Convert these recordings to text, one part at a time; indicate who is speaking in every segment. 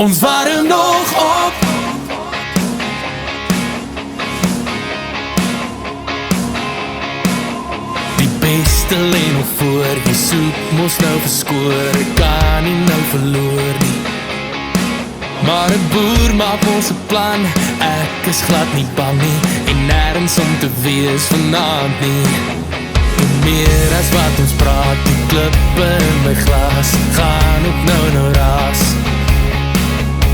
Speaker 1: Ons waren nog op. Die beste lê nog voor, jy soek mos nou verskoor, ek kan nie nou verloor nie. Maar het boer maak ons 'n plan, ek is glad nie bang nie, en nergens om te wees vanaand nie. Meer as wat ons praat, die klippe in my glas gaan ook nou raas.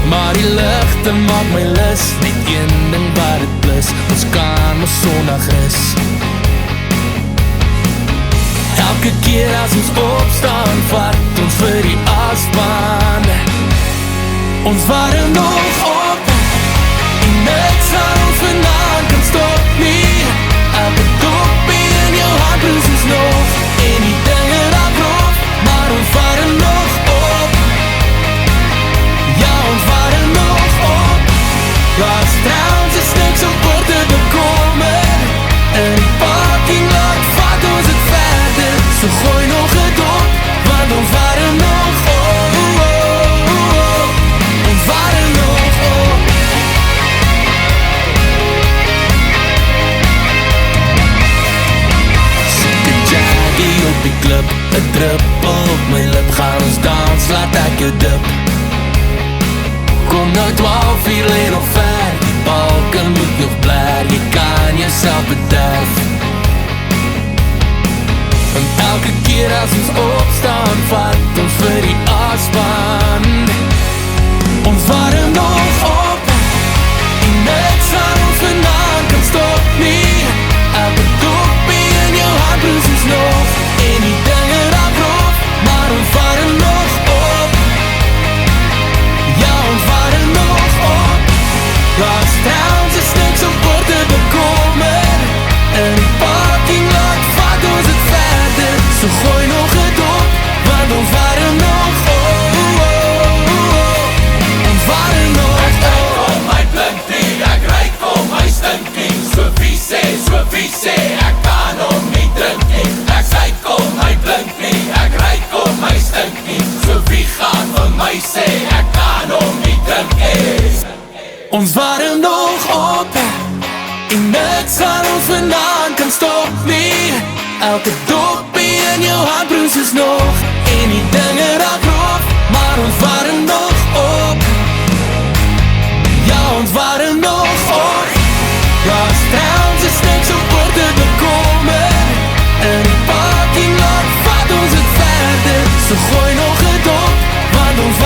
Speaker 1: Maar die ligte maak my lus, net een ding wat het blus, ons kan ons Sondag rus. Elke keer as ons opstaan, vat ons vir die afspan. Ons waren nog op, en niks aan ons vandaan kan stop nie. Elke dopie in jou handbloes is nog, en die dinge raak rof, maar ons waren nog op. Ja, ons waren nog op. Laat trouwens is niks om voor te bekomen. In die parking lot vat ons het verder, so gooi nog het op, want ons waren nog op. Ons waren nog op. Soek een jaggie op die klip, een druppel op my lip, gaan ons dans, laat ek jou dip. Kom nou 12 uur lê nog ver, die balken moet nog blaar, jy kan jouself bederf. En elke keer as ons opstaan, vat ons vir die afspan. Ons waren nog op, en niks aan ons vandaan kan stop nie. Elke dopie in jou handbloes is nog, en die dinge raak rof, maar ons waren nog op. Ja, ons waren nog op. Laat trouwens is niks om voor te bekomen. In die parking lot vat ons het verder, so gooi nog het op, want ons waren nog op. Ons waren nog op.
Speaker 2: Ek ryk om my blinkie, ek ryk om my stinkie. So wie sê, ek kan hom nie drink nie. Ek ryk om my blinkie, ek ryk om my stinkie. So wie gaan vir my sê, ek kan hom nie drink nie.
Speaker 1: Ons waren nog op, en niks aan ons vandaan kan stop nie. Elke dopie in jou handbroes is nog, en die dinge raak rof, maar ons waren nog op. Ja, ons waren nog op. Laat trouwens is niks om voor te bekomen. In die parking lot vat ons het verder, so gooi nog het op, want ons